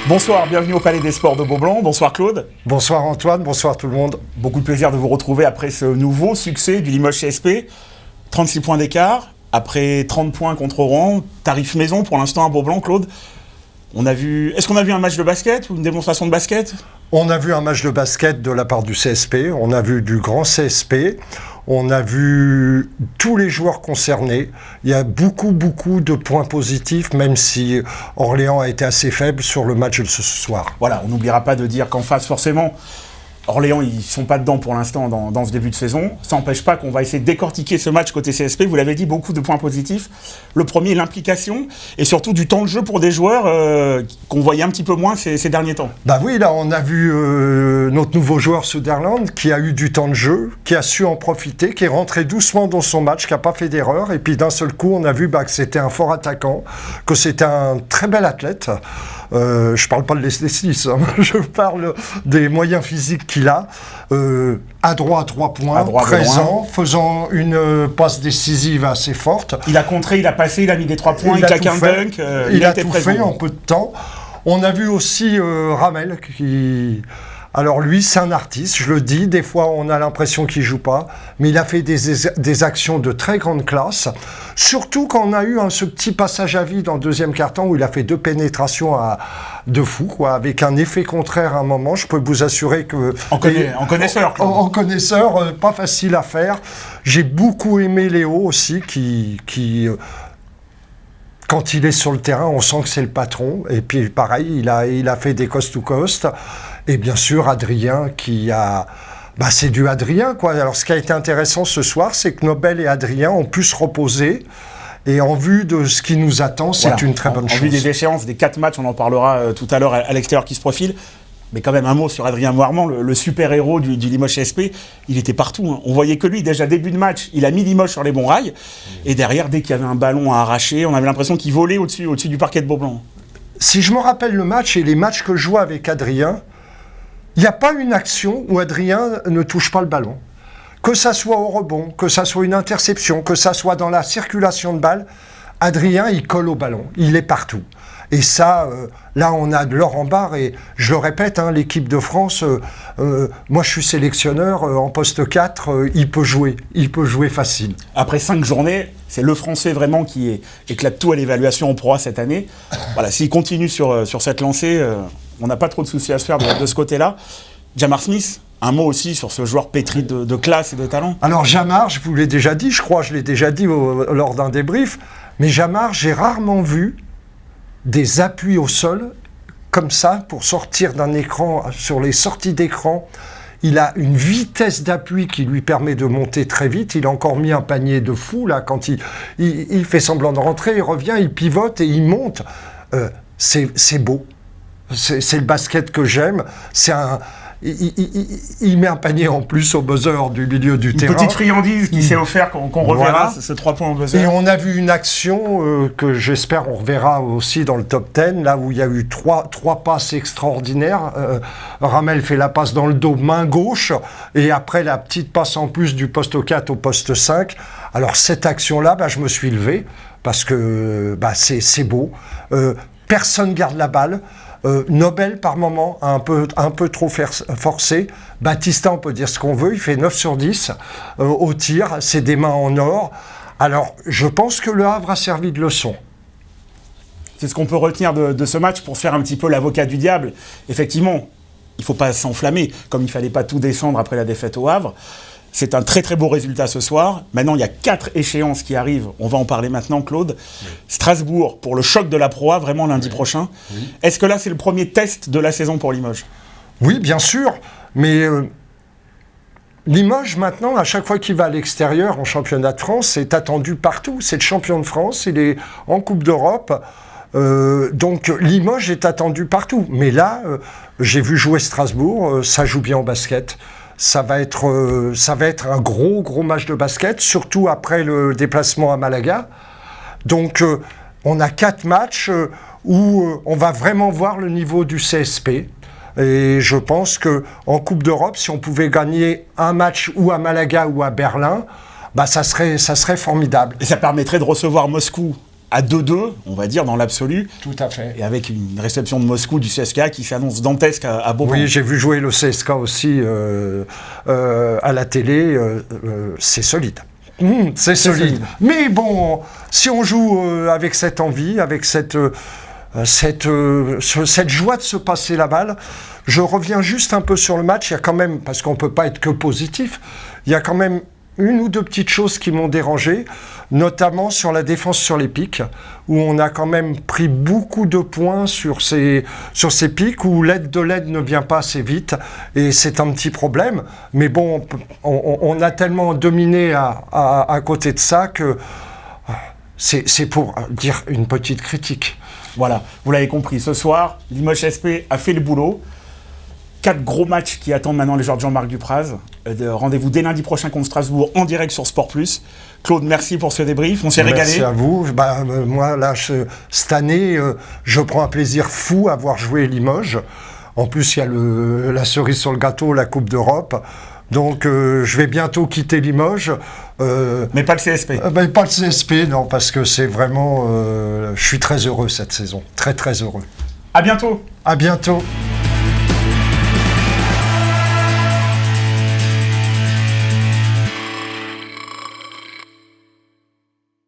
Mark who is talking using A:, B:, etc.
A: Bonsoir, bienvenue au Palais des Sports de Beaublanc. Bonsoir Claude.
B: Bonsoir Antoine, bonsoir tout le monde.
A: Beaucoup de plaisir de vous retrouver après ce nouveau succès du Limoges CSP. 36 points d'écart, après 30 points contre Rouen. Tarif maison pour l'instant à Beaublanc, Claude. Est-ce qu'on a vu un match de basket ou une démonstration de basket ?
B: On a vu un match de basket de la part du CSP, on a vu du grand CSP, on a vu tous les joueurs concernés. Il y a beaucoup de points positifs, même si Orléans a été assez faible sur le match de ce soir.
A: Voilà, on n'oubliera pas de dire qu'en face, forcément, Orléans, ils ne sont pas dedans pour l'instant dans ce début de saison. Ça n'empêche pas qu'on va essayer de décortiquer ce match côté CSP. Vous l'avez dit, beaucoup de points positifs. Le premier, l'implication et surtout du temps de jeu pour des joueurs qu'on voyait un petit peu moins ces derniers temps.
B: Bah oui, là on a vu notre nouveau joueur Sutherland qui a eu du temps de jeu, qui a su en profiter, qui est rentré doucement dans son match, qui n'a pas fait d'erreur. Et puis d'un seul coup, on a vu que c'était un fort attaquant, que c'était un très bel athlète. Je parle pas de l'esthétisme, hein. Je parle des moyens physiques qu'il a. Adroit à 3 points, présent, faisant une passe décisive assez forte.
A: Il a contré, il a passé, il a mis des 3 points, il a claqué un dunk.
B: Il a tout fait en peu de temps. On a vu aussi Ramel qui... Alors lui, c'est un artiste, je le dis, des fois on a l'impression qu'il joue pas, mais il a fait des actions de très grande classe, surtout quand on a eu ce petit passage à vide en deuxième quart-temps où il a fait 2 pénétrations de fou, quoi, avec un effet contraire à un moment. Je peux vous assurer que...
A: En connaisseur.
B: En connaisseur, pas facile à faire. J'ai beaucoup aimé Léo aussi, qui quand il est sur le terrain, on sent que c'est le patron. Et puis pareil, il a fait des coast-to-coast. Et bien sûr, Adrien qui a... c'est du Adrien, quoi. Alors, ce qui a été intéressant ce soir, c'est que Nobel et Adrien ont pu se reposer. Et en vue de ce qui nous attend, c'est une très bonne chose.
A: En vue des échéances, des 4 matchs, on en parlera tout à l'heure à l'extérieur qui se profile. Mais quand même, un mot sur Adrien Moirmand, le super-héros du Limoges CSP. Il était partout, hein. On voyait que lui, déjà début de match, il a mis Limoges sur les bons rails. Et derrière, dès qu'il y avait un ballon à arracher, on avait l'impression qu'il volait au-dessus du parquet de Beaublanc.
B: Si je me rappelle le match et les matchs que je vois avec Adrien, il n'y a pas une action où Adrien ne touche pas le ballon. Que ça soit au rebond, que ça soit une interception, que ça soit dans la circulation de balle, Adrien, il colle au ballon. Il est partout. Et ça, là, on a de l'or en barre. Et je le répète, l'équipe de France, moi, je suis sélectionneur. En poste 4, il peut jouer. Il peut jouer facile.
A: Après 5 journées, c'est le Français vraiment qui éclate tout à l'évaluation en proie cette année. Voilà, s'il continue sur cette lancée, on n'a pas trop de soucis à se faire de ce côté-là. Jamar Smith, un mot aussi sur ce joueur pétri de classe et de talent.
B: Alors Jamar, je vous l'ai déjà dit, je crois, je l'ai déjà dit lors d'un débrief, mais Jamar, j'ai rarement vu des appuis au sol comme ça pour sortir d'un écran, sur les sorties d'écran. Il a une vitesse d'appui qui lui permet de monter très vite. Il a encore mis un panier de fou là quand il fait semblant de rentrer, il revient, il pivote et il monte. C'est beau. C'est le basket que j'aime. Il met un panier en plus au buzzer du milieu du terrain.
A: Une petite friandise qui s'est offert qu'on reverra, ce 3 points au buzzer.
B: Et on a vu une action que j'espère on reverra aussi dans le top 10, là où il y a eu trois passes extraordinaires. Ramel fait la passe dans le dos, main gauche, et après la petite passe en plus du poste 4 au poste 5. Alors cette action-là, je me suis levé, parce que c'est beau. Personne garde la balle. Nobel, par moment, a un peu trop forcé. Baptista, on peut dire ce qu'on veut, il fait 9 sur 10 au tir, c'est des mains en or. Alors, je pense que le Havre a servi de leçon.
A: C'est ce qu'on peut retenir de ce match pour faire un petit peu l'avocat du diable. Effectivement, il ne faut pas s'enflammer, comme il ne fallait pas tout descendre après la défaite au Havre. C'est un très très beau résultat ce soir. Maintenant, il y a 4 échéances qui arrivent. On va en parler maintenant, Claude. Oui. Strasbourg pour le choc de la Pro A, vraiment lundi prochain. Oui. Est-ce que là, c'est le premier test de la saison pour Limoges ?
B: Oui, bien sûr. Mais Limoges, maintenant, à chaque fois qu'il va à l'extérieur en championnat de France, c'est attendu partout. C'est le champion de France, il est en Coupe d'Europe. Donc Limoges est attendu partout. Mais là, j'ai vu jouer Strasbourg, ça joue bien au basket. Ça va être un gros match de basket, surtout après le déplacement à Malaga. Donc, on a 4 matchs où on va vraiment voir le niveau du CSP. Et je pense qu'en Coupe d'Europe, si on pouvait gagner un match ou à Malaga ou à Berlin, ça serait formidable.
A: Et ça permettrait de recevoir Moscou à 2-2, on va dire, dans l'absolu.
B: Tout à fait.
A: Et avec une réception de Moscou du CSKA qui s'annonce dantesque à Beauvais.
B: Oui, j'ai vu jouer le CSKA aussi à la télé. C'est solide. C'est solide. Mais bon, si on joue avec cette envie, avec cette joie de se passer la balle, je reviens juste un peu sur le match. Il y a quand même, parce qu'on ne peut pas être que positif, il y a quand même une ou deux petites choses qui m'ont dérangé, notamment sur la défense sur les pics, où on a quand même pris beaucoup de points sur ces pics, où l'aide de l'aide ne vient pas assez vite, et c'est un petit problème. Mais bon, on a tellement dominé à côté de ça que c'est pour dire une petite critique.
A: Voilà, vous l'avez compris, ce soir, Limoges SP a fait le boulot. 4 gros matchs qui attendent maintenant les joueurs de Jean-Marc Dupraz. Rendez-vous dès lundi prochain contre Strasbourg en direct sur Sport+. Claude, merci pour ce débrief, on s'est régalé.
B: Merci à vous. Moi, là, cette année, je prends un plaisir fou à voir jouer Limoges. En plus, il y a la cerise sur le gâteau, la Coupe d'Europe. Donc, je vais bientôt quitter Limoges.
A: Mais pas le CSP.
B: Pas le CSP, non, parce que c'est vraiment... je suis très heureux cette saison. Très, très heureux.
A: À bientôt.
B: À bientôt.